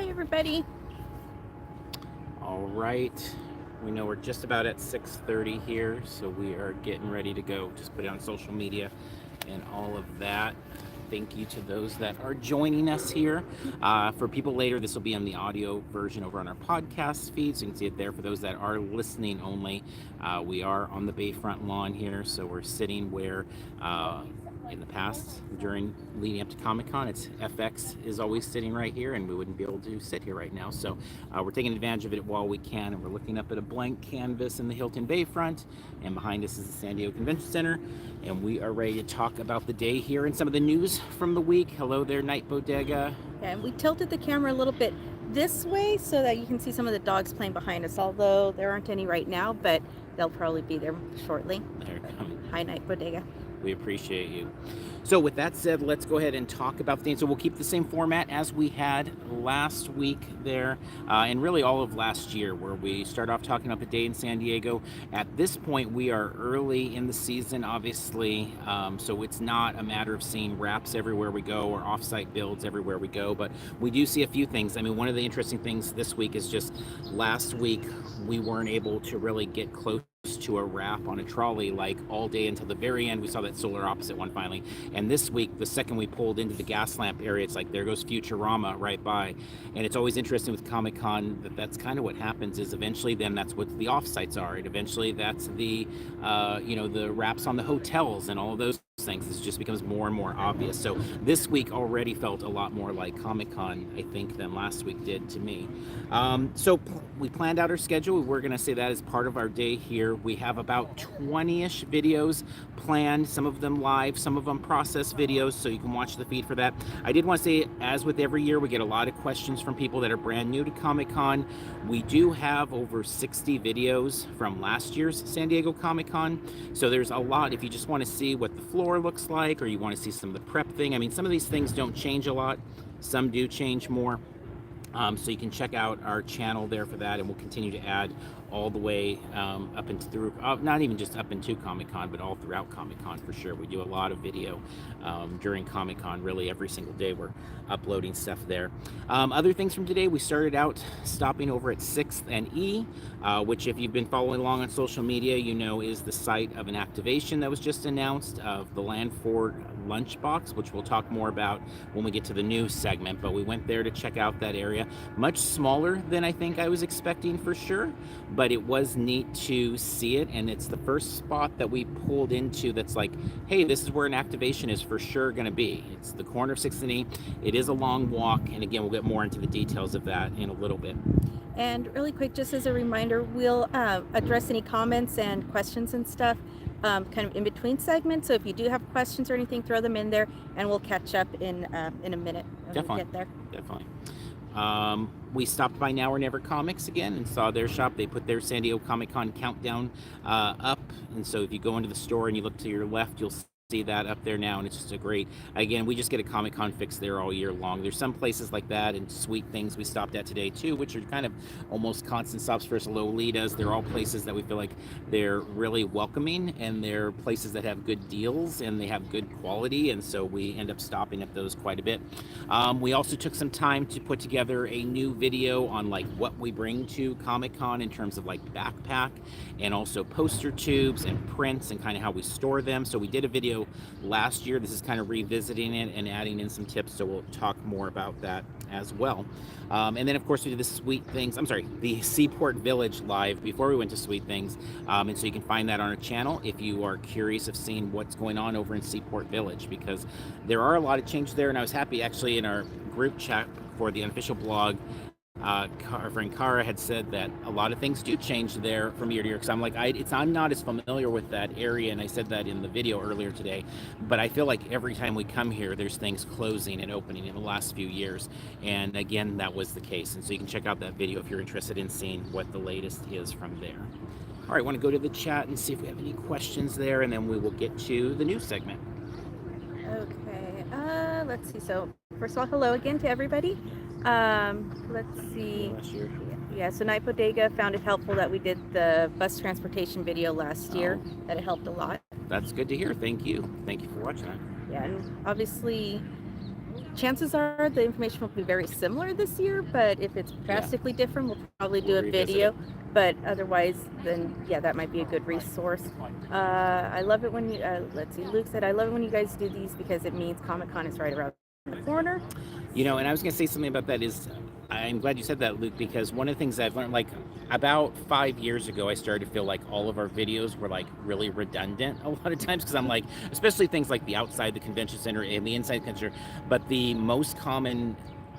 Hi, everybody. All right, we know we're just about at 6:30 here, so we are getting ready to go. Just put it on social media and all of that. Thank you to those that are joining us here. For people later, this will be on the audio version over on our podcast feed, so you can see it there. For those that are listening only, we are on the Bayfront lawn here, so we're sitting where in the past, during leading up to Comic Con, it's FX is always sitting right here, and we wouldn't be able to sit here right now. So we're taking advantage of it while we can, and we're looking up at a blank canvas in the Hilton Bayfront, and behind us is the San Diego Convention Center, and we are ready to talk about the day here and some of the news from the week. Hello there, Night Bodega. And we tilted the camera a little bit this way so that you can see some of the dogs playing behind us, although there aren't any right now, but they'll probably be there shortly. They're coming. Hi, Night Bodega. We appreciate you. So with that said, let's go ahead and talk about things. So we'll keep the same format as we had last week there, and really all of last year, where we start off talking about the day in San Diego. At this point, we are early in the season, obviously, so it's not a matter of seeing wraps everywhere we go or offsite builds everywhere we go, but we do see a few things. I mean, one of the interesting things this week is just last week we weren't able to really get close to a wrap on a trolley like all day until the very end. We saw that solar opposite one finally, and this week the second we pulled into the gas lamp area, it's like there goes Futurama right by. And it's always interesting with Comic-Con that that's kind of what happens, is eventually then that's what the offsites are, and eventually that's the the wraps on the hotels and all of those things. It just becomes more and more obvious. So this week already felt a lot more like Comic-Con, I think, than last week did to me. We planned out our schedule. We're going to say that as part of our day here. We have about 20-ish videos planned, some of them live, some of them process videos, so you can watch the feed for that. I did want to say, as with every year, we get a lot of questions from people that are brand new to Comic-Con. We do have over 60 videos from last year's San Diego Comic-Con, so there's a lot. If you just want to see what the floor looks like, or you want to see some of the prep thing, I mean, some of these things don't change a lot, some do change more. So you can check out our channel there for that, and we'll continue to add all the way up into through, not even just up into Comic-Con, but all throughout Comic-Con for sure. We do a lot of video during Comic-Con. Really every single day we're uploading stuff there. Other things from today, we started out stopping over at 6th and E, which, if you've been following along on social media, you know is the site of an activation that was just announced of the Landford Lunchbox, which we'll talk more about when we get to the news segment. But we went there to check out that area. Much smaller than I think I was expecting for sure, but it was neat to see it, and it's the first spot that we pulled into that's like, hey, this is where an activation is for sure going to be. It's the corner of 6th and E. It is a long walk, and again, we'll get more into the details of that in a little bit. And really quick, just as a reminder, we'll address any comments and questions and stuff kind of in between segments. So if you do have questions or anything, throw them in there, and we'll catch up in a minute when Definitely. we get there. Definitely. We stopped by Now or Never Comics again and saw their shop. They put their San Diego Comic-Con countdown up, and so if you go into the store and you look to your left, you'll see that up there now, and it's just a great, again, we just get a Comic-Con fix there all year long. There's some places like that and Sweet Things we stopped at today too, which are kind of almost constant stops for us. Lolitas, they're all places that we feel like they're really welcoming, and they're places that have good deals and they have good quality, and so we end up stopping at those quite a bit. We also took some time to put together a new video on like what we bring to Comic-Con in terms of like backpack and also poster tubes and prints and kind of how we store them. So we did a video last year. This is kind of revisiting it and adding in some tips, so we'll talk more about that as well. And then of course we did the Seaport Village live before we went to Sweet Things, and so you can find that on our channel if you are curious of seeing what's going on over in Seaport Village, because there are a lot of changes there. And I was happy actually in our group chat for the unofficial blog, our friend Kara had said that a lot of things do change there from year to year, because I'm like, I'm not as familiar with that area, and I said that in the video earlier today, but I feel like every time we come here there's things closing and opening in the last few years, and again that was the case. And so you can check out that video if you're interested in seeing what the latest is from there. All right, I want to go to the chat and see if we have any questions there, and then we will get to the news segment. Okay, let's see. So first of all, hello again to everybody. Let's see. Yeah, so Night Bodega found it helpful that we did the bus transportation video last year, that it helped a lot. That's good to hear. Thank you. Thank you for watching that. Yeah, and obviously chances are the information will be very similar this year, but if it's drastically different, we'll probably do We'll a revisit video. it. But otherwise, then yeah, that might be a good resource. I love it when you, let's see, Luke said, I love it when you guys do these because it means Comic-Con is right around the corner. You know, and I was going to say something about that is, I'm glad you said that, Luke, because one of the things I've learned, like about 5 years ago, I started to feel like all of our videos were like really redundant a lot of times, because I'm like, especially things like the outside the convention center and the inside the convention center, but the most common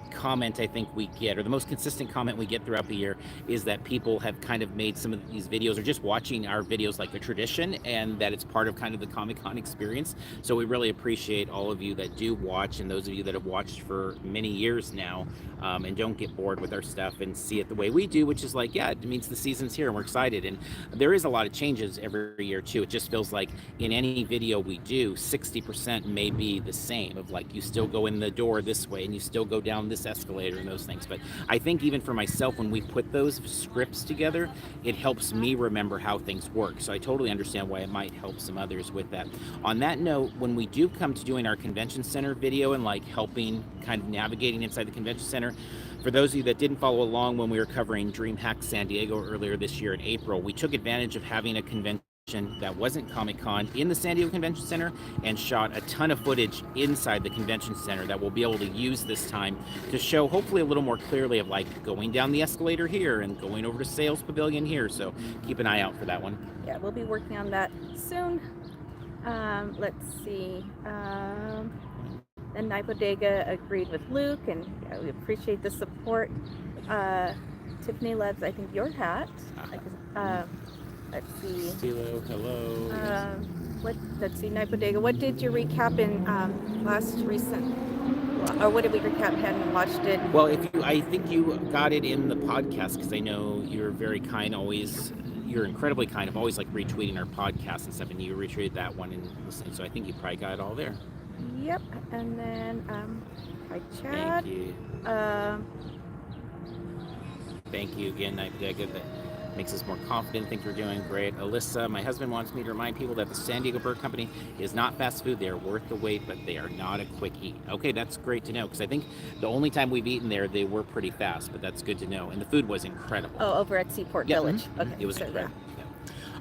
comment I think we get, or the most consistent comment we get throughout the year, is that people have kind of made some of these videos, or just watching our videos, like a tradition, and that it's part of kind of the Comic-Con experience. So we really appreciate all of you that do watch, and those of you that have watched for many years now, and don't get bored with our stuff and see it the way we do, which is like, yeah, it means the season's here and we're excited. And there is a lot of changes every year too. It just feels like in any video we do, 60% may be the same, of like, you still go in the door this way and you still go down this escalator and those things. But I think even for myself, when we put those scripts together, it helps me remember how things work. So I totally understand why it might help some others with that. On that note, when we do come to doing our convention center video and like helping kind of navigating inside the convention center, for those of you that didn't follow along when we were covering DreamHack San Diego earlier this year in April, we took advantage of having a convention that wasn't Comic-Con in the San Diego Convention Center and shot a ton of footage inside the convention center that we'll be able to use this time to show hopefully a little more clearly of like going down the escalator here and going over to Sales Pavilion here. So keep an eye out for that one. Yeah, we'll be working on that soon. Let's see. And Night Bodega agreed with Luke, and yeah, we appreciate the support. Tiffany loves, I think, your hat. Let's see. Stilo, hello. Let's see, Night Bodega. What did you recap in last recent? Or what did we recap? Hadn't watched it. Well, I think you got it in the podcast, because I know you're very kind always. You're incredibly kind of always like retweeting our podcast and stuff, and you retweeted that one and listening. So I think you probably got it all there. Yep. And then hi Chad. Thank you. Thank you again, Night Bodega. That makes us more confident. Think you're doing great. Alyssa, my husband wants me to remind people that the San Diego Bird Company is not fast food. They are worth the wait, but they are not a quick eat. Okay, that's great to know, because I think the only time we've eaten there, they were pretty fast, but that's good to know. And the food was incredible. Oh, over at Seaport Village. Okay, it was so, incredible. Yeah.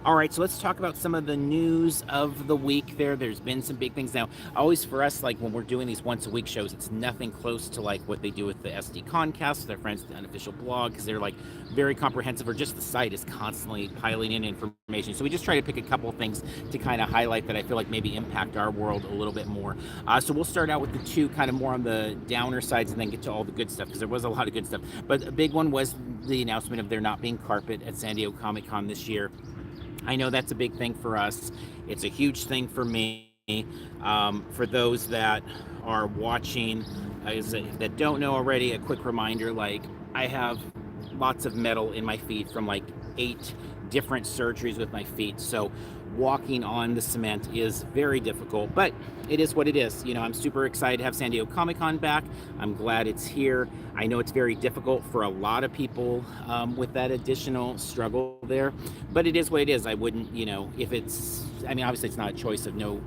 All right, so let's talk about some of the news of the week there. There's been some big things. Now, always for us, like when we're doing these once a week shows, it's nothing close to like what they do with the SD Concast, with their friends at the unofficial blog, because they're like very comprehensive, or just the site is constantly piling in information. So we just try to pick a couple of things to kind of highlight that I feel like maybe impact our world a little bit more. So we'll start out with the two kind of more on the downer sides and then get to all the good stuff, because there was a lot of good stuff. But a big one was the announcement of there not being carpet at San Diego Comic-Con this year. I know that's a big thing for us. It's a huge thing for me. For those that are watching, that don't know already, a quick reminder, like I have lots of metal in my feet from like 8 different surgeries with my feet. So walking on the cement is very difficult, but it is what it is. You know, I'm super excited to have San Diego Comic-Con back. I'm glad it's here. I know it's very difficult for a lot of people with that additional struggle there, but it is what it is. I wouldn't, you know, if it's, I mean, obviously it's not a choice of no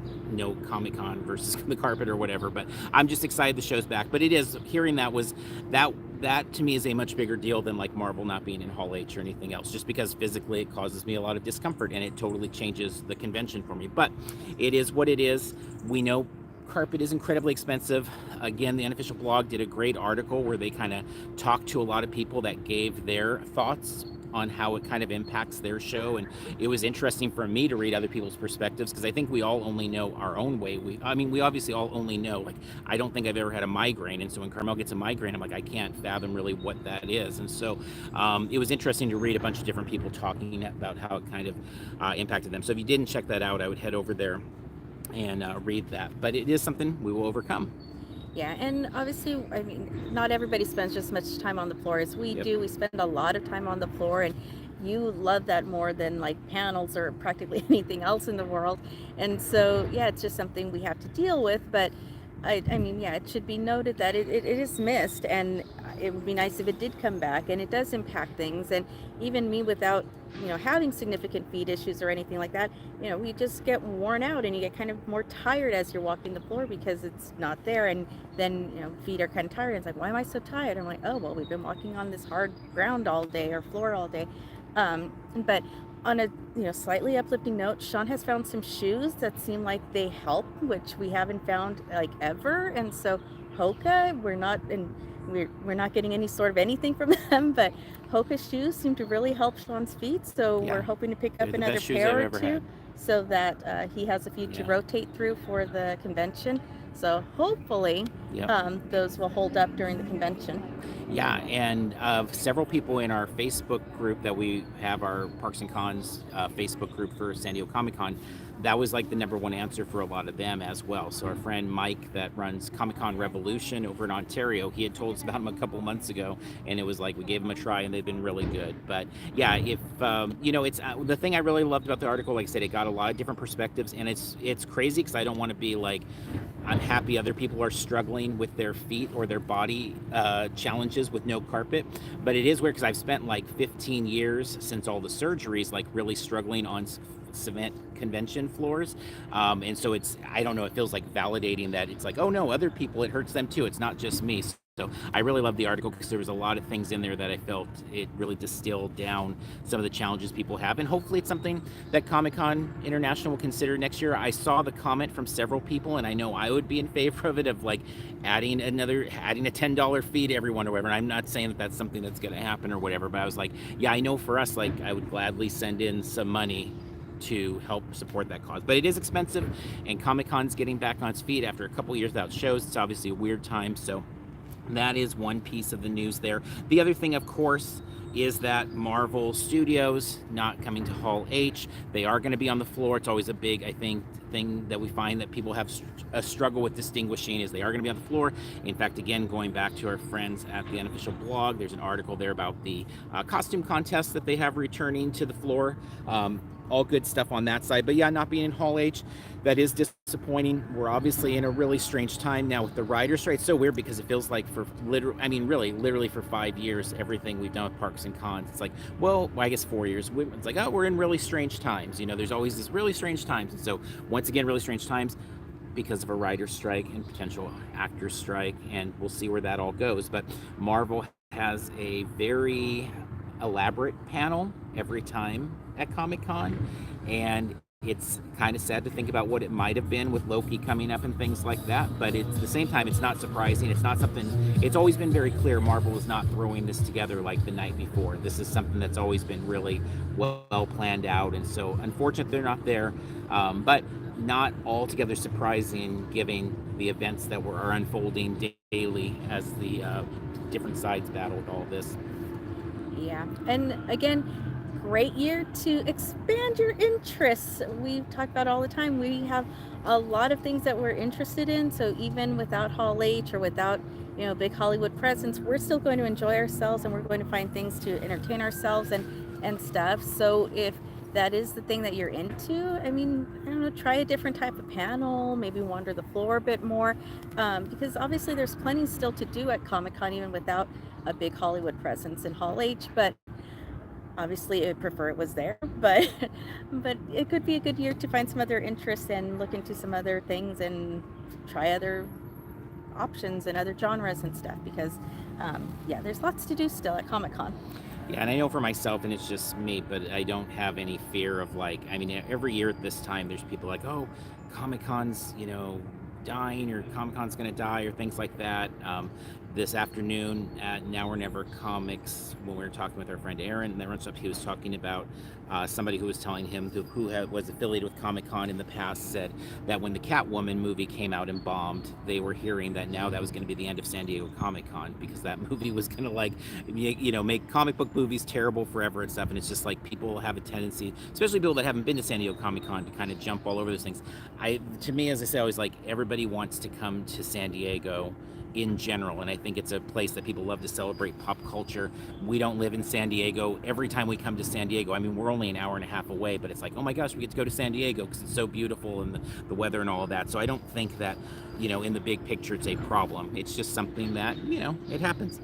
Comic-Con versus the carpet or whatever, but I'm just excited the show's back. But it is, hearing that was, that to me is a much bigger deal than like Marvel not being in Hall H or anything else, just because physically it causes me a lot of discomfort and it totally changes the convention for me. But it is what it is. We know carpet is incredibly expensive. Again, the unofficial blog did a great article where they kind of talked to a lot of people that gave their thoughts on how it kind of impacts their show, and it was interesting for me to read other people's perspectives, because I think we all only know our own way. We obviously all only know, like, I don't think I've ever had a migraine, and so when Carmel gets a migraine, I'm like, I can't fathom really what that is. And so it was interesting to read a bunch of different people talking about how it kind of impacted them. So if you didn't check that out, I would head over there and read that. But it is something we will overcome. Yeah, and obviously, I mean, not everybody spends just much time on the floor as we do. We spend a lot of time on the floor, and you love that more than like panels or practically anything else in the world. And so, yeah, it's just something we have to deal with. But I mean, yeah, it should be noted that it is missed, and it would be nice if it did come back, and it does impact things. And even me, without having significant feet issues or anything like that, we just get worn out, and you get kind of more tired as you're walking the floor because it's not there. And then feet are kind of tired. And it's like, why am I so tired? I'm like, oh well, we've been walking on this hard ground all day or floor all day. But on a slightly uplifting note, Sean has found some shoes that seem like they help, which we haven't found like ever. And so Hoka, we're not getting any sort of anything from them, but Hoka shoes seem to really help Sean's feet. So Yeah, we're hoping to pick they're up the another best shoes pair I've or ever two had. so that he has a few to Yeah. rotate through for the convention. So hopefully Yep. those will hold up during the convention. Yeah, and several people in our Facebook group that we have, our Parks and Cons Facebook group for San Diego Comic Con, that was like the number one answer for a lot of them as well. So our friend Mike that runs Comic Con Revolution over in Ontario, he had told us about them a couple months ago, and it was like we gave them a try, and they've been really good. But yeah, if it's the thing I really loved about the article. Like I said, it got a lot of different perspectives, and it's crazy because I don't want to be like, I'm happy other people are struggling with their feet or their body challenges with no carpet. But it is weird because I've spent like 15 years since all the surgeries, like really struggling on cement convention floors. And so I don't know, it feels like validating that it's like, oh no, other people, it hurts them too. It's not just me. So I really love the article because there was a lot of things in there that I felt it really distilled down some of the challenges people have. And hopefully it's something that Comic-Con International will consider next year. I saw the comment from several people, and I know I would be in favor of it, of like adding a $10 fee to everyone or whatever. And I'm not saying that that's something that's going to happen or whatever, but I was like, yeah, I know for us, like I would gladly send in some money to help support that cause. But it is expensive, and Comic-Con's getting back on its feet after a couple years without shows. It's obviously a weird time, so that is one piece of the news there. The other thing, of course, is that Marvel Studios not coming to Hall H. They are going to be on the floor. It's always a big, I think, thing that we find that people have a struggle with distinguishing is they are going to be on the floor. In fact, again, going back to our friends at the Unofficial Blog, there's an article there about the costume contest that they have returning to the floor. All good stuff on that side. But yeah, not being in Hall H, that is disappointing. We're obviously in a really strange time now with the writer's strike. It's so weird because it feels like for literally for 5 years, everything we've done with Parks and Cons, it's like, well, I guess 4 years. It's like, oh, we're in really strange times. There's always this really strange times. And so once again, really strange times because of a writer's strike and potential actor's strike. And we'll see where that all goes. But Marvel has a very elaborate panel every time at Comic-Con, and it's kind of sad to think about what it might have been with Loki coming up and things like that, but at the same time, it's not surprising. It's not something, it's always been very clear Marvel is not throwing this together like the night before. This is something that's always been really well planned out, and so unfortunate they're not there, but not altogether surprising given the events that are unfolding daily as the different sides battled all this. Yeah. And again, great year to expand your interests. We've talked about all the time. We have a lot of things that we're interested in. So even without Hall H or without, big Hollywood presence, we're still going to enjoy ourselves, and we're going to find things to entertain ourselves and stuff. So if that is the thing that you're into, I mean, I don't know, try a different type of panel, maybe wander the floor a bit more, because obviously there's plenty still to do at Comic-Con even without a big Hollywood presence in Hall H. But obviously I'd prefer it was there, but but it could be a good year to find some other interests and look into some other things and try other options and other genres and stuff, because yeah, there's lots to do still at Comic-Con. Yeah, and I know for myself, and it's just me, but I don't have any fear of like, I mean, every year at this time, there's people like, oh, Comic-Con's, dying, or Comic-Con's going to die, or things like that. This afternoon at Now or Never Comics, when we were talking with our friend Aaron, and that runs up, he was talking about somebody who was telling him who was affiliated with Comic-Con in the past, said that when the Catwoman movie came out and bombed, they were hearing that now that was going to be the end of San Diego Comic-Con, because that movie was going to like, make comic book movies terrible forever and stuff. And it's just like people have a tendency, especially people that haven't been to San Diego Comic-Con, to kind of jump all over those things. To me, as I say, always like everybody wants to come to San Diego in general, and I think it's a place that people love to celebrate pop culture. We don't live in San Diego. Every time we come to San Diego, I mean, we're only an hour and a half away, but it's like, oh my gosh, we get to go to San Diego because it's so beautiful and the weather and all of that. So I don't think that, in the big picture, it's a problem. It's just something that, it happens.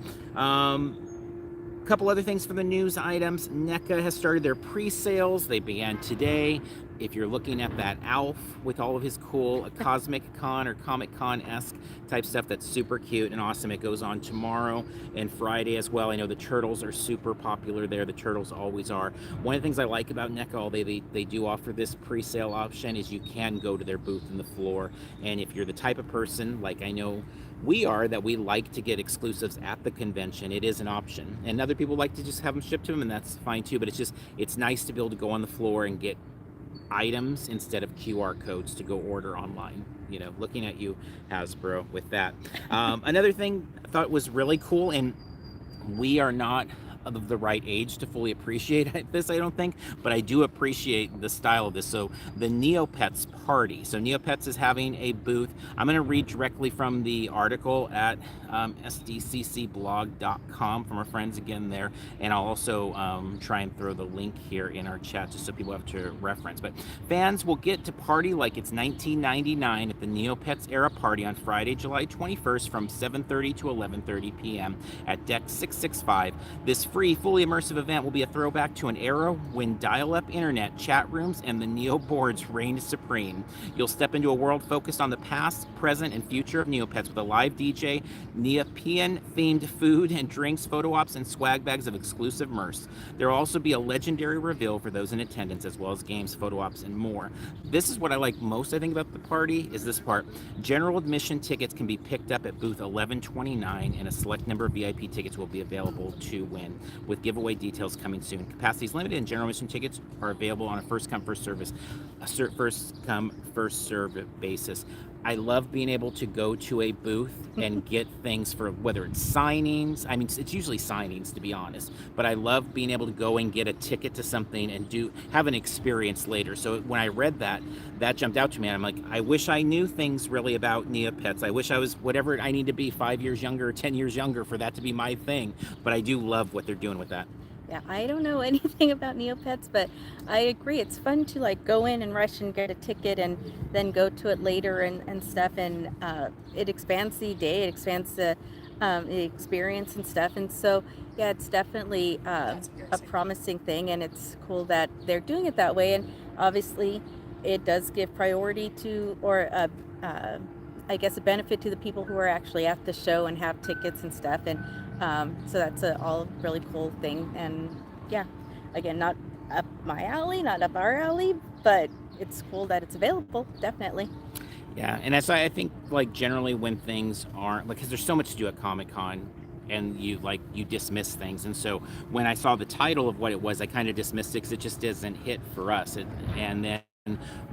Couple other things for the news items. NECA has started their pre-sales. They began today. If you're looking at that Alf with all of his cool Cosmic Con or Comic Con-esque type stuff, that's super cute and awesome. It goes on tomorrow and Friday as well. I know the turtles are super popular there. The turtles always are. One of the things I like about NECA, they do offer this pre-sale option, is you can go to their booth in the floor. And if you're the type of person, like I know we are, that we like to get exclusives at the convention, it is an option. And other people like to just have them shipped to them, and that's fine too. But it's nice to be able to go on the floor and get items instead of QR codes to go order online. Looking at you, Hasbro, with that. Another thing I thought was really cool, and we are not of the right age to fully appreciate this, I don't think, but I do appreciate the style of this. So the Neopets party. So Neopets is having a booth. I'm going to read directly from the article at sdccblog.com from our friends again there, and I'll also try and throw the link here in our chat just so people have to reference. But fans will get to party like it's 1999 at the Neopets era party on Friday, July 21st from 7:30 to 11:30 p.m. at Deck 665. This free, fully immersive event will be a throwback to an era when dial-up internet, chat rooms, and the Neo boards reigned supreme. You'll step into a world focused on the past, present, and future of Neopets with a live DJ, Neopian-themed food and drinks, photo ops, and swag bags of exclusive merch. There will also be a legendary reveal for those in attendance, as well as games, photo ops, and more. This is what I like most, I think, about the party, is this part. General admission tickets can be picked up at booth 1129, and a select number of VIP tickets will be available to win, with giveaway details coming soon. Capacity is limited, and general admission tickets are available on a first-come, first-served basis. I love being able to go to a booth and get things for, whether it's signings. I mean, it's usually signings, to be honest, but I love being able to go and get a ticket to something and have an experience later. So when I read that jumped out to me, and I'm like, I wish I knew things really about Neopets. I wish I was whatever I need to be, 5 years younger or 10 years younger, for that to be my thing. But I do love what they're doing with that. Yeah, I don't know anything about Neopets, but I agree. It's fun to go in and rush and get a ticket and then go to it later and stuff. And it expands the day, it expands the experience and stuff. And so, yeah, it's definitely a promising thing, and it's cool that they're doing it that way. And obviously, it does give priority to, or I guess, a benefit to the people who are actually at the show and have tickets and stuff. And so that's all really cool thing. And yeah, again, not up my alley, not up our alley, but it's cool that it's available, definitely. Yeah, and that's why I think, generally when things aren't, because there's so much to do at Comic-Con, and you dismiss things. And so when I saw the title of what it was, I kind of dismissed it because it just doesn't hit for us. And then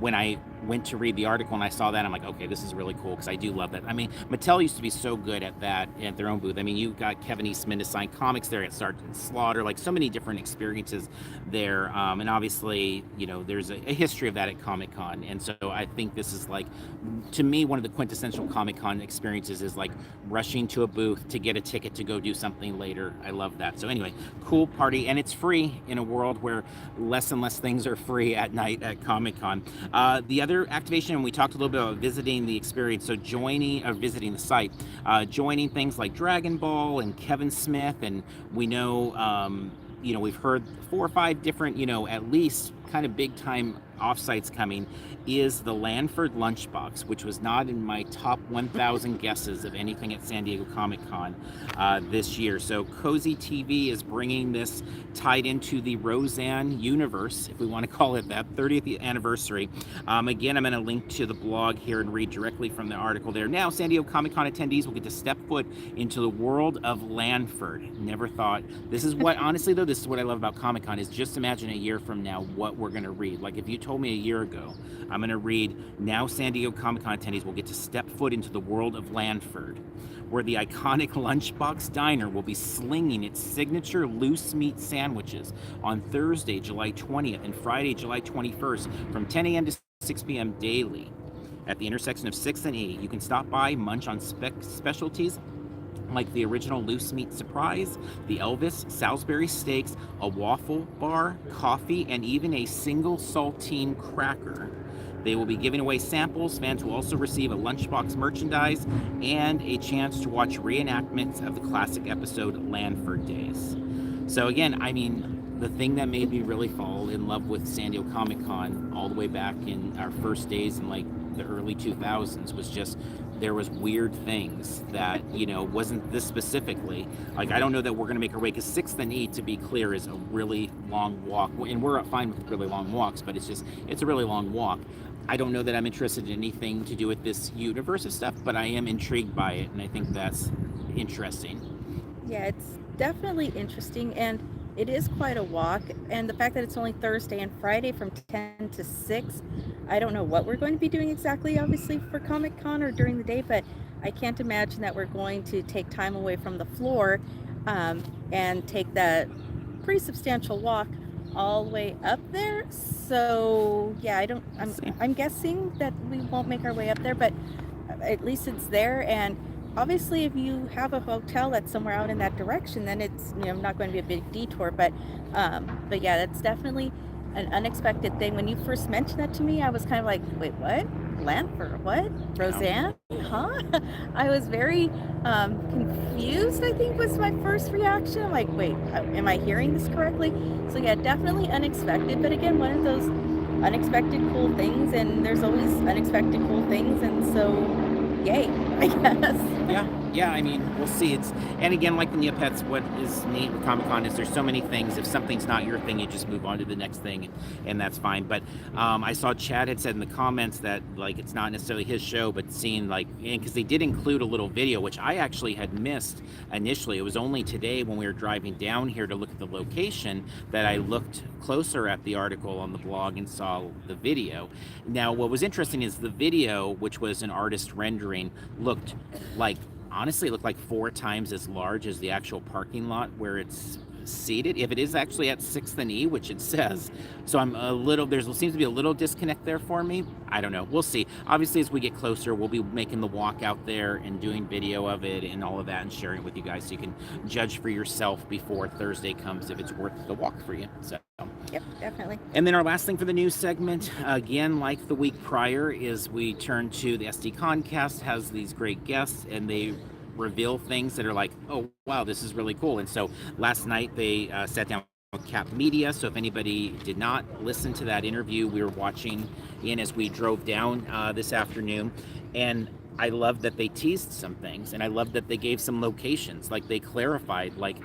when I went to read the article and I saw that, I'm like, okay, this is really cool, because I do love that. I mean, Mattel used to be so good at that, at their own booth. I mean, you got Kevin Eastman to sign comics there at Sergeant Slaughter, so many different experiences there. And obviously, there's a history of that at Comic-Con. And so I think this is, to me, one of the quintessential Comic-Con experiences is rushing to a booth to get a ticket to go do something later. I love that. So anyway, cool party, and it's free in a world where less and less things are free at night at Comic-Con. The other activation, and we talked a little bit about visiting the experience, so visiting the site, joining things like Dragon Ball and Kevin Smith, and we know, we've heard 4 or 5 different, at least kind of big time offsites coming, is the Lanford Lunchbox, which was not in my top 1,000 guesses of anything at San Diego Comic-Con this year. So Cozy TV is bringing this tied into the Roseanne universe, if we want to call it that, 30th anniversary. Again, I'm going to link to the blog here and read directly from the article there. Now, San Diego Comic-Con attendees will get to step foot into the world of Lanford. Never thought. This is what, honestly though, this is what I love about Comic-Con, is just imagine a year from now what we're going to read. If you told me a year ago, I'm going to read, now San Diego Comic-Con attendees will get to step foot into the world of Lanford, where the iconic Lunchbox Diner will be slinging its signature loose meat sandwiches on Thursday, July 20th and Friday, July 21st from 10 a.m. to 6 p.m. daily. At the intersection of 6th and E, you can stop by, munch on specialties, like the original loose meat surprise, the Elvis Salisbury steaks, a waffle bar, coffee, and even a single saltine cracker. They will be giving away samples. Fans will also receive a lunchbox merchandise and a chance to watch reenactments of the classic episode Landford Days. So again, I mean, the thing that made me really fall in love with San Diego Comic Con all the way back in our first days in like the early 2000s was just there was weird things that, you know, wasn't this specifically. Like, I don't know that we're going to make our way, because 6th and E, to be clear, is a really long walk. And we're fine with really long walks, but it's a really long walk. I don't know that I'm interested in anything to do with this universe of stuff, but I am intrigued by it, and I think that's interesting. Yeah, it's definitely interesting, and it is quite a walk. And the fact that it's only Thursday and Friday from 10 to 6, I don't know what we're going to be doing exactly, obviously, for Comic Con or during the day, but I can't imagine that we're going to take time away from the floor and take that pretty substantial walk all the way up there. So yeah, I'm guessing that we won't make our way up there, but at least it's there. And obviously, if you have a hotel that's somewhere out in that direction, then it's, you know, not going to be a big detour. But yeah, that's definitely an unexpected thing. When you first mentioned that to me, I was kind of like, wait, what? Lanford? What? Roseanne? Huh? I was very confused, I think was my first reaction. I'm like, wait, am I hearing this correctly? So yeah, definitely unexpected. But again, one of those unexpected cool things, and there's always unexpected cool things, and so yay, I guess. Yeah, I mean, we'll see. And again, like the Neopets, what is neat with Comic Con is there's so many things. If something's not your thing, you just move on to the next thing, and that's fine. But I saw Chad had said in the comments that, like, it's not necessarily his show, but seeing, like, because they did include a little video, which I actually had missed initially. It was only today when we were driving down here to look at the location that I looked closer at the article on the blog and saw the video. Now, what was interesting is the video, which was an artist rendering, looked like, honestly, it looked like 4 times as large as the actual parking lot where it's seated, if it is actually at 6th and E, which it says. So I'm a little, there seems to be a little disconnect there for me. I don't know. We'll see. Obviously, as we get closer, we'll be making the walk out there and doing video of it and all of that and sharing it with you guys so you can judge for yourself before Thursday comes if it's worth the walk for you. So. Yep, definitely. And then our last thing for the news segment, again, like the week prior, is we turn to the SD Concast, has these great guests, and they reveal things that are like, oh, wow, this is really cool. And so last night they sat down with Cap Media. So if anybody did not listen to that interview, we were watching in as we drove down this afternoon. And I love that they teased some things, and I love that they gave some locations, like they clarified, like,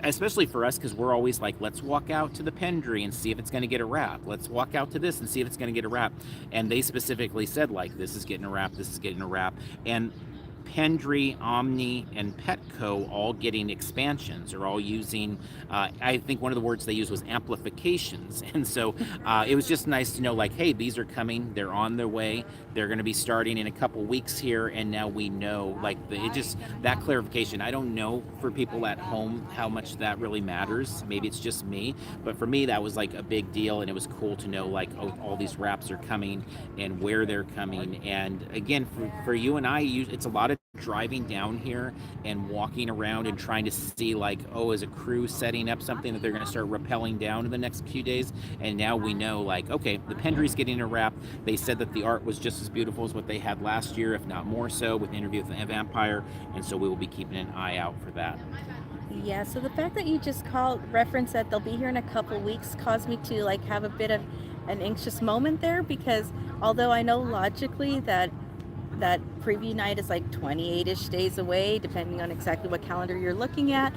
especially for us, because we're always like, let's walk out to the Pendry and see if it's going to get a wrap. Let's walk out to this and see if it's going to get a wrap. And they specifically said, like, this is getting a wrap, this is getting a wrap. And Pendry, Omni, and Petco all getting expansions, or all using, I think one of the words they used was amplifications. And so it was just nice to know, like, hey, these are coming, they're on their way, they're going to be starting in a couple weeks here, and now we know, like, that clarification. I don't know for people at home how much that really matters. Maybe it's just me, but for me, that was like a big deal, and it was cool to know, like, oh, all these wraps are coming and where they're coming. And again, for you and I, it's a lot of driving down here and walking around and trying to see, like, oh, is a crew setting up something that they're going to start rappelling down in the next few days? And now we know, like, okay, the Pendry's getting a wrap. They said that the art was just as beautiful as what they had last year, if not more so, with the interview with the Vampire, and so we will be keeping an eye out for that. Yeah, so the fact that you just reference that they'll be here in a couple weeks caused me to, like, have a bit of an anxious moment there, because although I know logically that preview night is like 28-ish days away, depending on exactly what calendar you're looking at,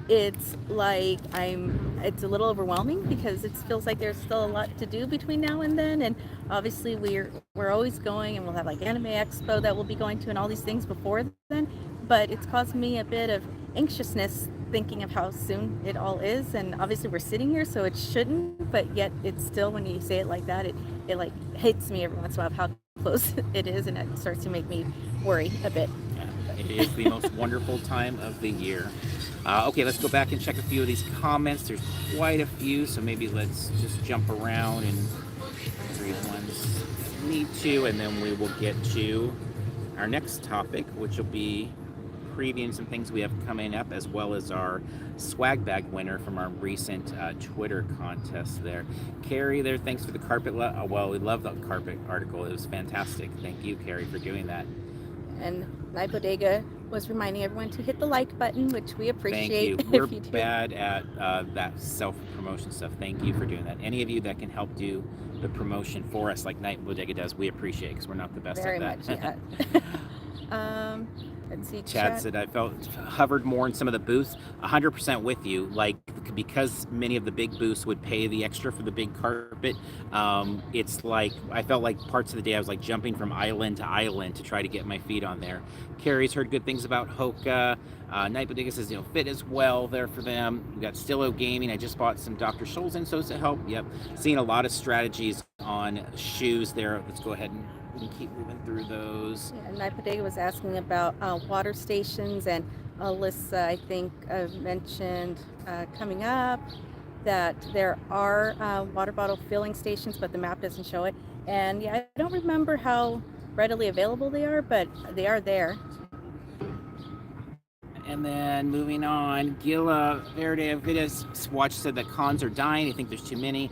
it's like it's a little overwhelming, because it feels like there's still a lot to do between now and then. And obviously we're always going, and we'll have like Anime Expo that we'll be going to and all these things before then, but it's caused me a bit of anxiousness thinking of how soon it all is. And obviously we're sitting here, so it shouldn't, but yet it's still, when you say it like that, it like hits me every once in a while how close it is, and it starts to make me worry a bit. Yeah, it is the most wonderful time of the year. Okay, let's go back and check a few of these comments. There's quite a few, so maybe let's just jump around and read ones we need to, and then we will get to our next topic, which will be previewing some things we have coming up, as well as our swag bag winner from our recent Twitter contest there. Carrie there, thanks for the carpet. Well, we love the carpet article. It was fantastic. Thank you, Carrie, for doing that. And Night Bodega was reminding everyone to hit the like button, which we appreciate. Thank you. We're if you do. bad at that self-promotion stuff. Thank you for doing that. Any of you that can help do the promotion for us like Night Bodega does, we appreciate, because we're not the best Very at that. much, yeah. Let's see. Chad said, I hovered more in some of the booths. 100% with you. Like, because many of the big booths would pay the extra for the big carpet, it's like I felt like parts of the day I was like jumping from island to island to try to get my feet on there. Carrie's heard good things about Hoka. Night Bodega says, fit as well there for them. We got Stillo Gaming. I just bought some Dr. Scholl's insoles to help. Yep. Seeing a lot of strategies on shoes there. Let's go ahead and keep moving through those. Yeah, Night Bodega was asking about water stations, and Alyssa, I think, mentioned coming up that there are water bottle filling stations, but the map doesn't show it. And yeah, I don't remember how readily available they are, but they are there. And then moving on, Gila Verde Vidas Watch said that cons are dying. I think there's too many.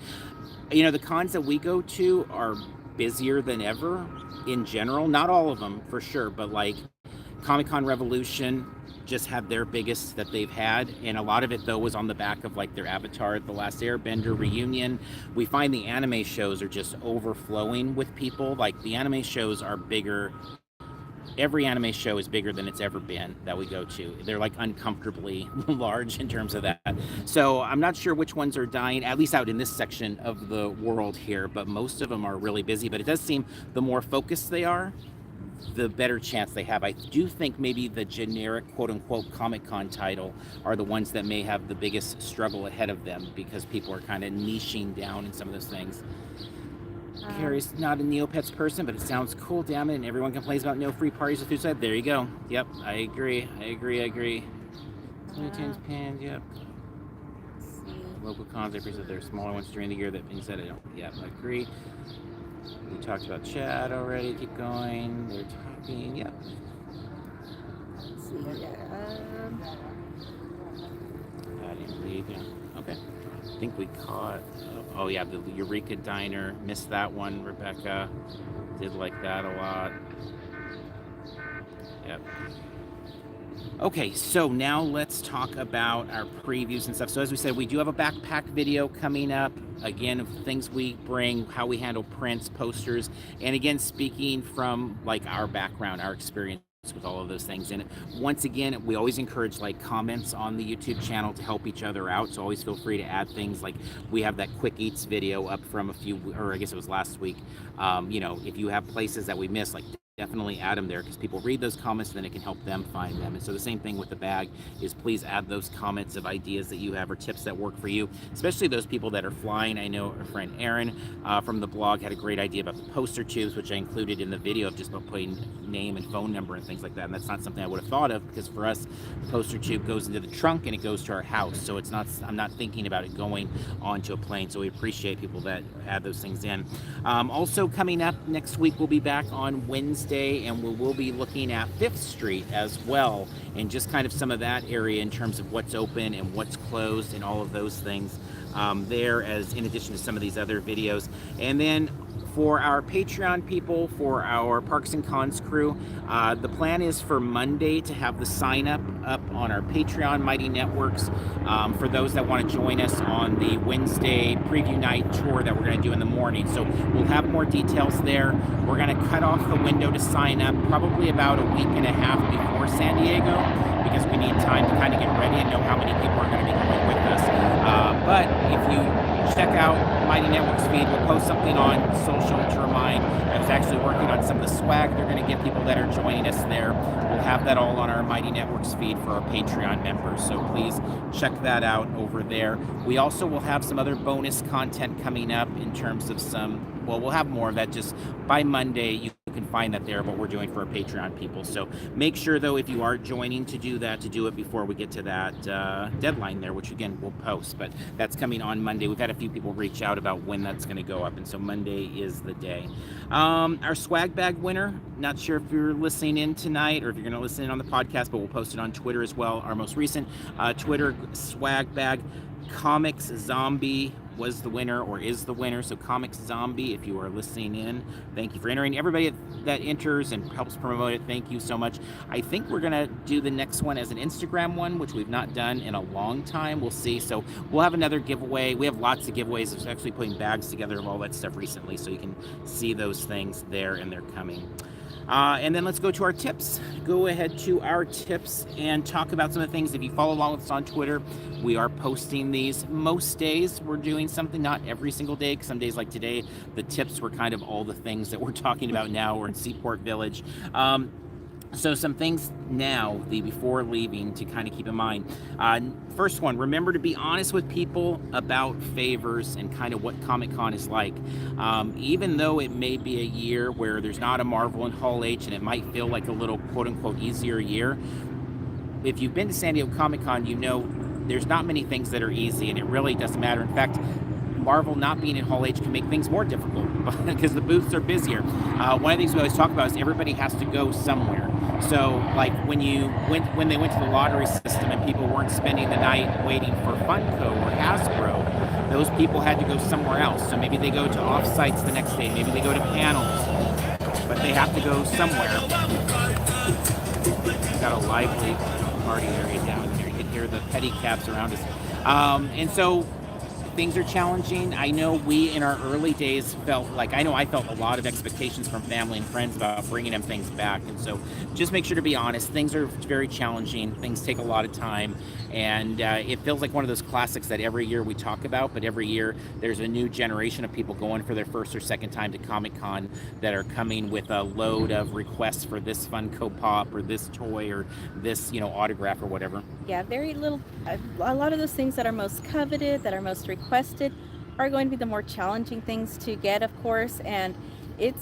The cons that we go to are busier than ever in general. Not all of them, for sure, but like Comic-Con Revolution just had their biggest that they've had, and a lot of it though was on the back of like their Avatar The Last Airbender reunion. We find the anime shows are just overflowing with people. Like, the anime shows are bigger. Every anime show is bigger than it's ever been that we go to. They're like uncomfortably large in terms of that. So I'm not sure which ones are dying, at least out in this section of the world here, but most of them are really busy. But it does seem the more focused they are, the better chance they have. I do think maybe the generic quote-unquote Comic-Con title are the ones that may have the biggest struggle ahead of them, because people are kind of niching down in some of those things. Carrie's not a Neopets person, but it sounds cool, damn it, and everyone complains about no free parties with Food. There you go. Yep, I agree. Tunes pins, yep. Local cons, I appreciate there are smaller ones during the year. That being said, I agree. We talked about Chad already. Keep going. They're talking. Yep. Let's see. I didn't leave. Yeah. Okay. I think we caught. Oh yeah, the Eureka Diner. Missed that one. Rebecca did like that a lot. Yep. Okay, so now let's talk about our previews and stuff. So as we said, we do have a backpack video coming up, again, of things we bring, how we handle prints, posters, and again, speaking from like our background, our experience with all of those things. And once again, we always encourage like comments on the YouTube channel to help each other out. So always feel free to add things. Like, we have that quick eats video up from I guess it was last week. If you have places that we missed, like, definitely add them there, because people read those comments, then it can help them find them. And so the same thing with the bag is, please add those comments of ideas that you have or tips that work for you, especially those people that are flying. I know our friend Aaron from the blog had a great idea about the poster tubes, which I included in the video, of just about putting name and phone number and things like that. And that's not something I would have thought of, because for us, the poster tube goes into the trunk and it goes to our house. So I'm not thinking about it going onto a plane. So we appreciate people that add those things in. Also coming up next week, we'll be back on Wednesday, and we will be looking at 5th Street as well, and just kind of some of that area in terms of what's open and what's closed and all of those things there, as in addition to some of these other videos. And then for our Patreon people, for our Parks and Cons crew, the plan is for Monday to have the sign up on our Patreon Mighty Networks for those that want to join us on the Wednesday preview night tour that we're going to do in the morning. So we'll have more details there. We're going to cut off the window to sign up probably about a week and a half before San Diego, because we need time to kind of get ready and know how many people are going to be going with us. But if you check out Mighty Networks feed, we'll post something on social to remind. I was actually working on some of the swag they're going to give people that are joining us there. We'll have that all on our Mighty Networks feed for our Patreon members, so please check that out over there. We also will have some other bonus content coming up in terms of we'll have more of that. Just by Monday, you can find that there, what we're doing for our Patreon people. So make sure, though, if you are joining, to do it before we get to that deadline there, which again we'll post. But that's coming on Monday. We've had a few people reach out about when that's going to go up, and so Monday is the day. Our swag bag winner, not sure if you're listening in tonight or if you're going to listen in on the podcast, but we'll post it on Twitter as well. Our most recent Twitter swag bag, Comics Zombie, was the winner or is the winner. So Comics Zombie, if you are listening in, thank you for entering. Everybody that enters and helps promote it, thank you so much. I think we're gonna do the next one as an Instagram one, which we've not done in a long time. We'll see. So we'll have another giveaway. We have lots of giveaways. I was actually putting bags together of all that stuff recently, so you can see those things there, and they're coming. And then let's go to our tips. Go ahead to our tips and talk about some of the things. If you follow along with us on Twitter, we are posting these most days. We're doing something, not every single day, because some days like today, the tips were kind of all the things that we're talking about now. We're in Seaport Village. So some things now, before leaving, to kind of keep in mind. First one, remember to be honest with people about favors and kind of what Comic-Con is like. Even though it may be a year where there's not a Marvel in Hall H and it might feel like a little quote-unquote easier year, if you've been to San Diego Comic-Con, you know there's not many things that are easy, and it really doesn't matter. In fact, Marvel not being in Hall H can make things more difficult because the booths are busier. One of the things we always talk about is everybody has to go somewhere. So like when they went to the lottery system and people weren't spending the night waiting for Funko or Hasbro, those people had to go somewhere else. So maybe they go to off-sites the next day, maybe they go to panels, but they have to go somewhere. We've got a lively party area down here. You can hear the pedicabs around us. And so things are challenging. I know we in our early days felt like, I felt a lot of expectations from family and friends about bringing them things back. And so just make sure to be honest. Things are very challenging. Things take a lot of time. And it feels like one of those classics that every year we talk about, but every year there's a new generation of people going for their first or second time to Comic-Con that are coming with a load of requests for this Funko Pop or this toy or this, autograph or whatever. Yeah, very little. A lot of those things that are most coveted, that are most requested, are going to be the more challenging things to get, of course. And we've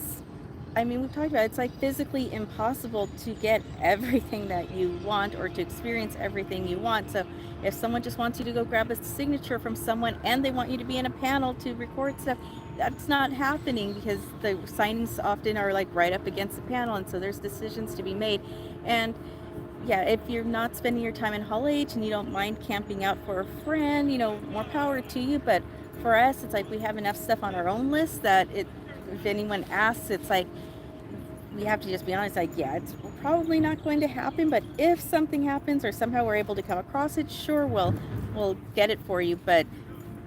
talked about it, it's like physically impossible to get everything that you want or to experience everything you want. So if someone just wants you to go grab a signature from someone and they want you to be in a panel to record stuff, that's not happening because the signings often are like right up against the panel, and so there's decisions to be made. And yeah, if you're not spending your time in Hall H and you don't mind camping out for a friend, more power to you. But for us, it's like we have enough stuff on our own list that if anyone asks, it's like we have to just be honest, like, yeah, it's probably not going to happen. But if something happens or somehow we're able to come across it, sure, we'll get it for you. But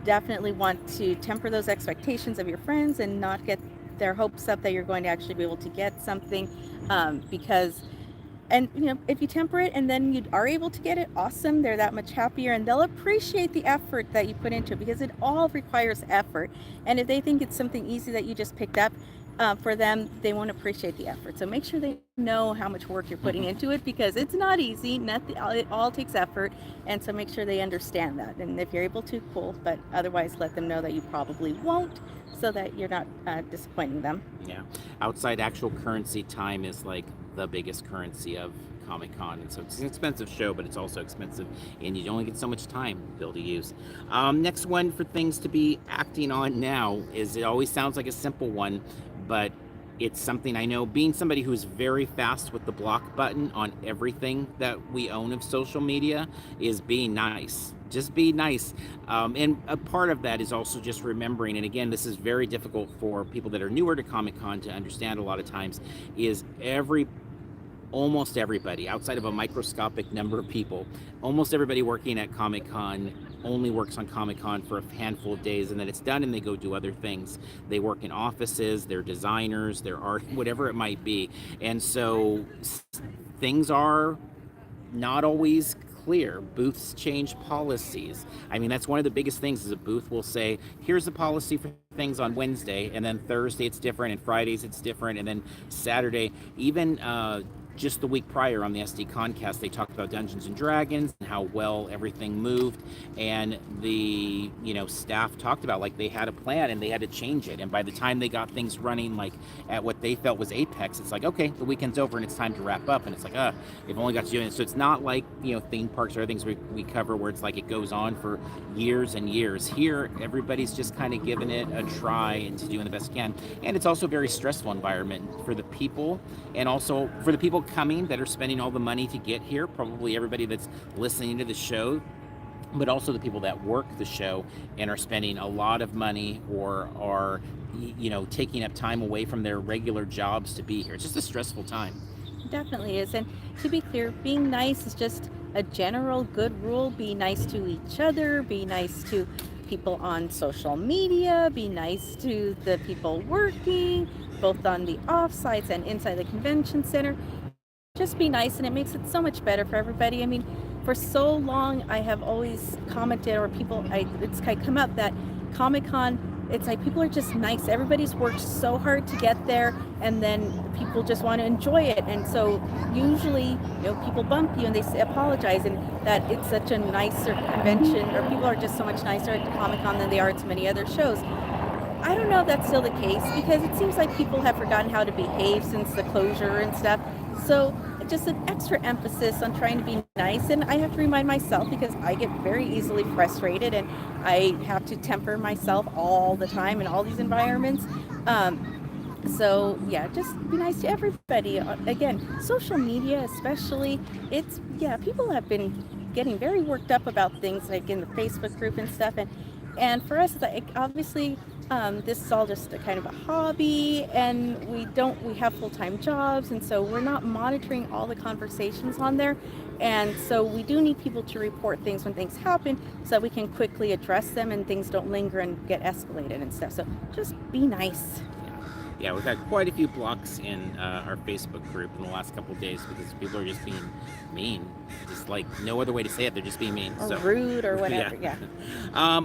definitely want to temper those expectations of your friends and not get their hopes up that you're going to actually be able to get something, because... And, if you temper it and then you are able to get it, awesome. They're that much happier and they'll appreciate the effort that you put into it, because it all requires effort. And if they think it's something easy that you just picked up, for them, they won't appreciate the effort. So make sure they know how much work you're putting into it, because it's not easy. It all takes effort. And so make sure they understand that. And if you're able to, cool. But otherwise, let them know that you probably won't, so that you're not disappointing them. Yeah. Outside actual currency, time is like the biggest currency of Comic-Con, and so it's an expensive show, but it's also expensive, and you only get so much time, Bill, to use. Next one for things to be acting on now is, it always sounds like a simple one, but it's something I know, being somebody who's very fast with the block button on everything that we own of social media, is being nice. Just be nice. And a part of that is also just remembering, and again, this is very difficult for people that are newer to Comic-Con to understand a lot of times, is almost everybody, outside of a microscopic number of people, almost everybody working at Comic-Con only works on Comic-Con for a handful of days, and then it's done and they go do other things. They work in offices, they're designers, they're art, whatever it might be. And so things are not always clear. Booths change policies. That's one of the biggest things, is a booth will say, here's the policy for things on Wednesday, and then Thursday it's different, and Fridays it's different, and then Saturday, even just the week prior on the SD Concast, they talked about Dungeons and Dragons and how well everything moved, and the staff talked about like they had a plan and they had to change it, and by the time they got things running like at what they felt was apex, it's like, okay, the weekend's over and it's time to wrap up, and it's like they've only got to do it. So it's not like theme parks or other things we cover where it's like it goes on for years and years. Here everybody's just kind of giving it a try and to doing the best can, and it's also a very stressful environment for the people, and also for the people coming that are spending all the money to get here, probably everybody that's listening to the show, but also the people that work the show and are spending a lot of money or are taking up time away from their regular jobs to be here. It's just a stressful time. It definitely is. And to be clear, being nice is just a general good rule. Be nice to each other, be nice to people on social media, be nice to the people working both on the off sites and inside the convention center. Just be nice, and it makes it so much better for everybody. I mean, for so long I have always commented, or it's kind of come up that Comic-Con, it's like people are just nice. Everybody's worked so hard to get there, and then people just want to enjoy it. And so usually, people bump you and they apologize, and that it's such a nicer convention, or people are just so much nicer at Comic-Con than they are at so many other shows. I don't know if that's still the case, because it seems like people have forgotten how to behave since the closure and stuff. So just an extra emphasis on trying to be nice. And I have to remind myself, because I get very easily frustrated and I have to temper myself all the time in all these environments. So yeah, just be nice to everybody. Again, social media especially, people have been getting very worked up about things like in the Facebook group and stuff. And for us, like, obviously, this is all just a kind of a hobby, and we have full-time jobs, and so we're not monitoring all the conversations on there. And so we do need people to report things when things happen so that we can quickly address them and things don't linger and get escalated and stuff. So just be nice. Yeah, we've had quite a few blocks in our Facebook group in the last couple of days because people are just being mean. Just like no other way to say it, they're just being mean. Or rude or whatever, yeah.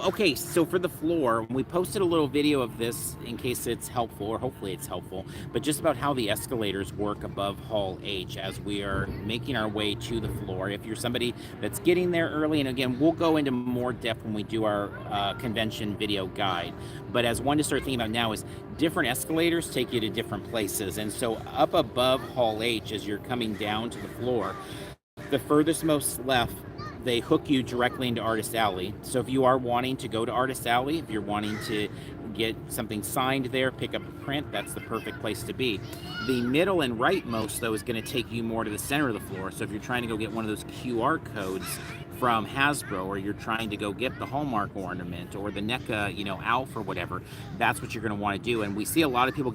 Okay, so for the floor, we posted a little video of this in case it's helpful, or hopefully it's helpful, but just about how the escalators work above Hall H as we are making our way to the floor. If you're somebody that's getting there early, and again, we'll go into more depth when we do our convention video guide, but as one to start thinking about now is different escalators take you to different places. And so up above Hall H, as you're coming down to the floor, the furthest most left, they hook you directly into Artist Alley. So if you are wanting to go to Artist Alley, if you're wanting to get something signed there, pick up a print, that's the perfect place to be. The middle and rightmost, though, is going to take you more to the center of the floor. So if you're trying to go get one of those QR codes from Hasbro, or you're trying to go get the Hallmark ornament or the NECA, ALF or whatever, that's what you're going to want to do. And we see a lot of people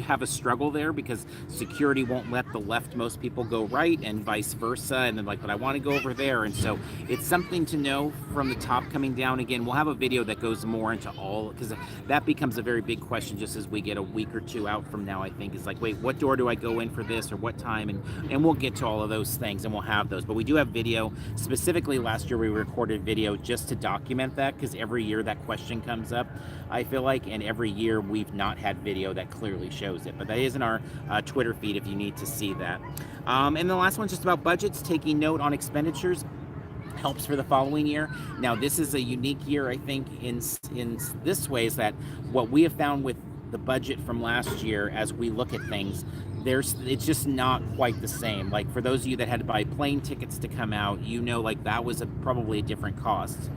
have a struggle there because security won't let the leftmost people go right and vice versa, and then like, but I want to go over there. And so it's something to know from the top coming down. Again, we'll have a video that goes more into all, because that becomes a very big question just as we get a week or two out from now, I think, is like, wait, what door do I go in for this, or what time? And we'll get to all of those things, and we'll have those. But we do have video. Specifically last year we recorded video just to document that, because every year that question comes up, I feel like, and every year we've not had video that clearly shows it, but that is in our Twitter feed if you need to see that. And the last one's just about budgets. Taking note on expenditures helps for the following year. Now, this is a unique year, I think, in this way, is that what we have found with the budget from last year, as we look at things, it's just not quite the same. Like, for those of you that had to buy plane tickets to come out, like that was probably a different cost.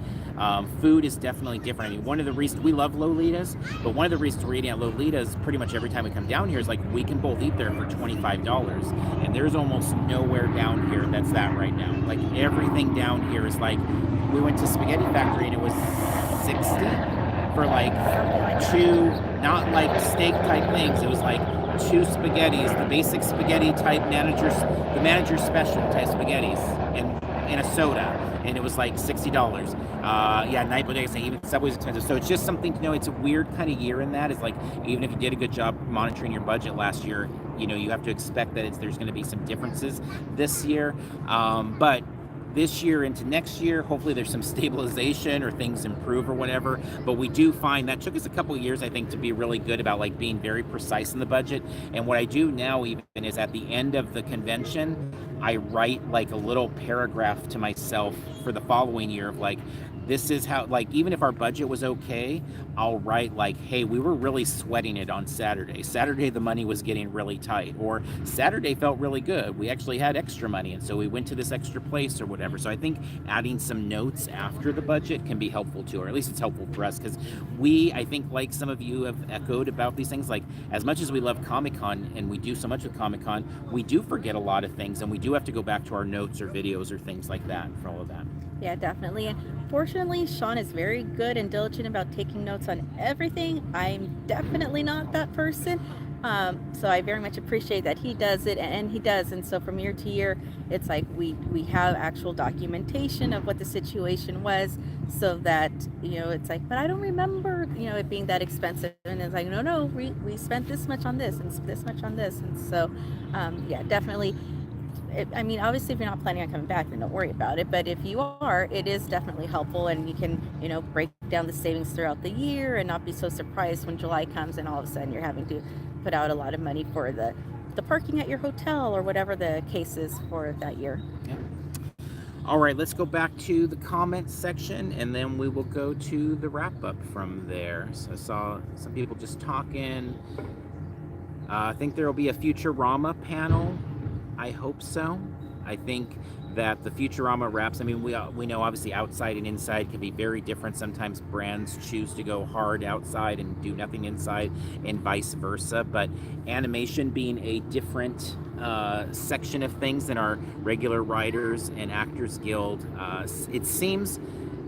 Food is definitely different. I mean, one of the reasons we love Lolitas, but one of the reasons we're eating at Lolitas pretty much every time we come down here is like we can both eat there for $25, and there's almost nowhere down here that's that right now. Like, everything down here is like, we went to Spaghetti Factory and it was $60 for like two, not like steak type things. It was like two spaghettis, the basic spaghetti type the manager's special type spaghettis, and a soda, and it was like $60. Night bodegas, even Subway's expensive. So it's just something to know. It's a weird kind of year in that. It's like, even if you did a good job monitoring your budget last year, you have to expect that there's going to be some differences this year. But this year into next year, hopefully there's some stabilization or things improve or whatever. But we do find that took us a couple of years, I think, to be really good about like being very precise in the budget. And what I do now even is at the end of the convention, I write like a little paragraph to myself for the following year of like, this is how, like, even if our budget was okay, I'll write like, hey, we were really sweating it on Saturday. Saturday, the money was getting really tight, or Saturday felt really good. We actually had extra money, and so we went to this extra place or whatever. So I think adding some notes after the budget can be helpful too, or at least it's helpful for us, because I think, like some of you have echoed about these things, like as much as we love Comic-Con and we do so much with Comic-Con, we do forget a lot of things, and we do have to go back to our notes or videos or things like that for all of that. Yeah, definitely. And fortunately, Sean is very good and diligent about taking notes on everything. I'm definitely not that person. So I very much appreciate that he does it, and he does. And so from year to year, it's like we have actual documentation of what the situation was, so that, it's like, but I don't remember, it being that expensive. And it's like, no, we spent this much on this and this much on this. And so, yeah, definitely. I mean, obviously, if you're not planning on coming back, then don't worry about it. But if you are, it is definitely helpful, and you can, break down the savings throughout the year and not be so surprised when July comes and all of a sudden you're having to put out a lot of money for the parking at your hotel or whatever the case is for that year. Yeah. All right, let's go back to the comments section, and then we will go to the wrap up from there. So I saw some people just talking. I think there will be a Futurama panel. I hope so. I think that the Futurama wraps, I mean, we know obviously outside and inside can be very different. Sometimes brands choose to go hard outside and do nothing inside, and vice versa. But animation being a different section of things than our regular Writers and Actors Guild, it seems,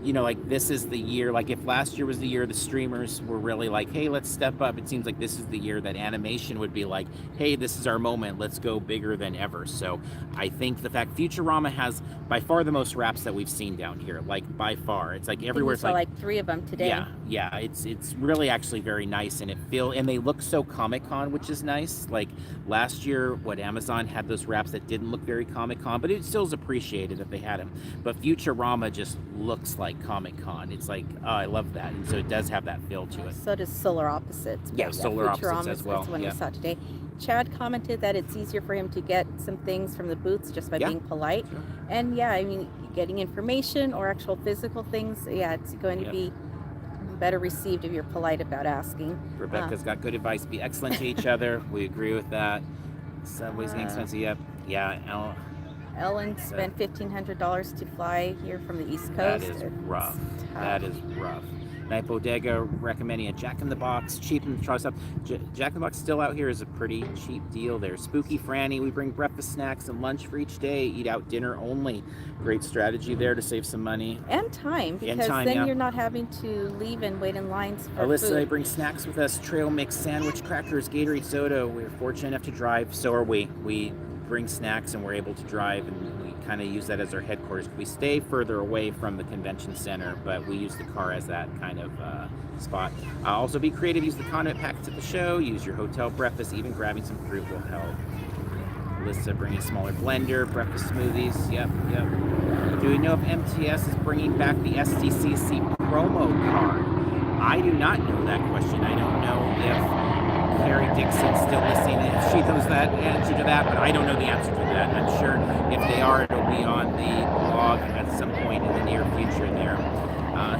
like this is the year, like if last year was the year the streamers were really like, hey, let's step up, it seems like this is the year that animation would be like, hey, this is our moment, let's go bigger than ever. So I think the fact Futurama has by far the most wraps that we've seen down here, like by far. It's like everywhere. It's like 3 of them today. Yeah, it's really actually very nice, and and they look so Comic-Con, which is nice. Like last year, Amazon had those wraps that didn't look very Comic-Con, but it still is appreciated that they had them. But Futurama just looks like Comic-Con. It's like, oh, I love that. And so it does have that feel to it. So does Solar Opposites. Yeah, Solar Opposites as well. That's one we saw today. Chad commented that it's easier for him to get some things from the booths just by being polite. Sure. And yeah, I mean, getting information or actual physical things, it's going to be better received if you're polite about asking. Rebecca's got good advice. Be excellent to each other. We agree with that. Subway's getting expensive. Yep. Yeah. Ellen spent $1,500 to fly here from the East Coast. That is rough. That is rough. Night Bodega recommending a Jack in the Box, cheap and try stuff. Jack in the Box still out here is a pretty cheap deal there. Spooky Franny, we bring breakfast, snacks, and lunch for each day. Eat out dinner only. Great strategy there to save some money. And time, because then you're not having to leave and wait in lines for Alyssa, food. I bring snacks with us. Trail mix, sandwich, crackers, Gatorade soda. We're fortunate enough to drive. So are we. We bring snacks and we're able to drive, and we kind of use that as our headquarters. We stay further away from the convention center, but we use the car as that kind of spot. Also be creative, use the condiment packets at the show, use your hotel breakfast, even grabbing some fruit will help. Alyssa, bring a smaller blender, breakfast smoothies. Yep. Do we know if MTS is bringing back the SDCC promo card? I do not know that question. I don't know if Carrie Dixon's still listening, if she knows that answer to that, but I don't know the answer to that. I'm sure if they are, it'll be on the blog at some point in the near future there.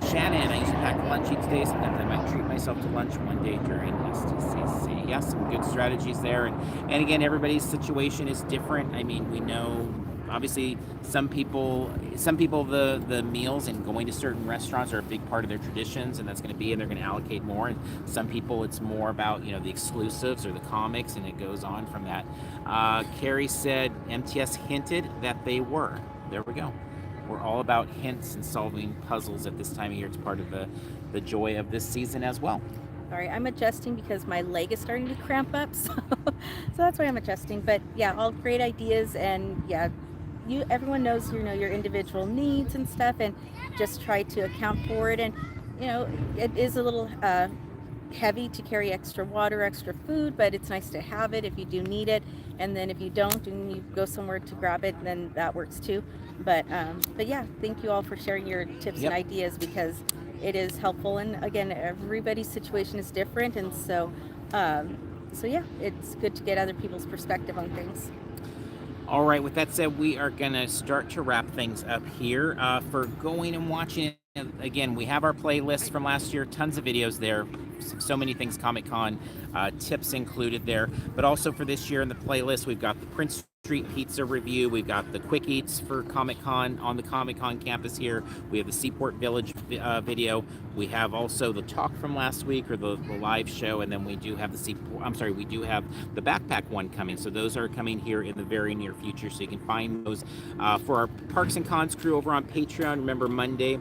Shannon, I used to pack lunch each day. Sometimes I might treat myself to lunch one day during SDCC. Yeah, some good strategies there. And again, everybody's situation is different. I mean, we know obviously some people the meals and going to certain restaurants are a big part of their traditions, and that's going to be, and they're going to allocate more. And some people it's more about the exclusives or the comics, and it goes on from that. Carrie said MTS hinted that they were. There we go. We're all about hints and solving puzzles at this time of year. It's part of the joy of this season as well. Sorry, I'm adjusting because my leg is starting to cramp up, so that's why I'm adjusting. But yeah, all great ideas, and yeah, everyone knows your individual needs and stuff, and just try to account for it. And it is a little heavy to carry extra water, extra food, but it's nice to have it if you do need it. And then if you don't and you go somewhere to grab it, then that works too. But yeah, thank you all for sharing your tips Yep. and ideas, because it is helpful. And again, everybody's situation is different, and so yeah, it's good to get other people's perspective on things. All right, with that said, we are going to start to wrap things up here. For going and watching, again, we have our playlist from last year, tons of videos there, so many things Comic-Con, tips included there. But also for this year in the playlist, we've got the Prince Street Pizza review, we've got the Quick Eats for Comic-Con on the Comic-Con campus here, we have the Seaport Village video, we have also the talk from last week, or the live show, and then we do have we do have the backpack one coming. So those are coming here in the very near future, so you can find those for our Parks and Cons crew over on Patreon. Remember, Monday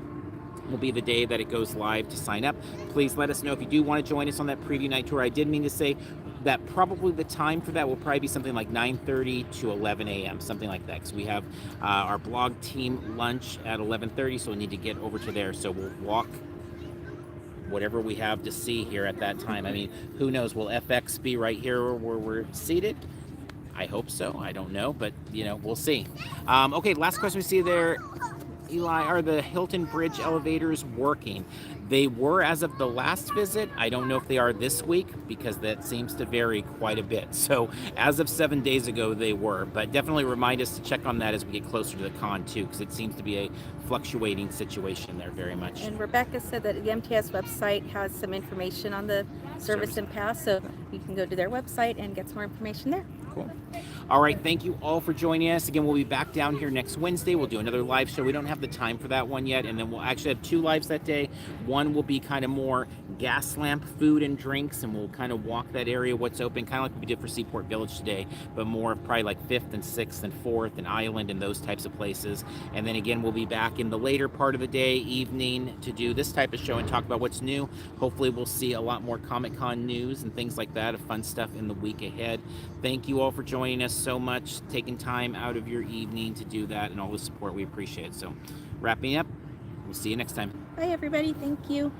will be the day that it goes live to sign up. Please let us know if you do want to join us on that preview night tour. I did mean to say that probably the time for that will probably be something like 9:30 to 11 a.m., something like that, because we have our blog team lunch at 11:30, so we'll need to get over to there. So we'll walk whatever we have to see here at that time. I mean, who knows? Will FX be right here where we're seated? I hope so. I don't know, but we'll see. Okay, last question we see there, Eli, are the Hilton Bridge elevators working? They were as of the last visit. I don't know if they are this week, because that seems to vary quite a bit. So as of 7 days ago, they were. But definitely remind us to check on that as we get closer to the con too, because it seems to be a fluctuating situation there very much. And Rebecca said that the MTS website has some information on the service and pass, so you can go to their website and get some more information there. Cool. All right, thank you all for joining us. Again, we'll be back down here next Wednesday. We'll do another live show. We don't have the time for that one yet, and then we'll actually have 2 lives that day. One will be kind of more gas lamp food and drinks, and we'll kind of walk that area, what's open, kind of like we did for Seaport Village today, but more of probably like 5th and 6th and 4th and Island and those types of places. And then again, we'll be back in the later part of the day, evening, to do this type of show and talk about what's new. Hopefully we'll see a lot more Comic-Con news and things like that, of fun stuff in the week ahead. Thank you all for joining us so much, taking time out of your evening to do that, and all the support. We appreciate it. So wrapping up, we'll see you next time. Bye everybody, thank you.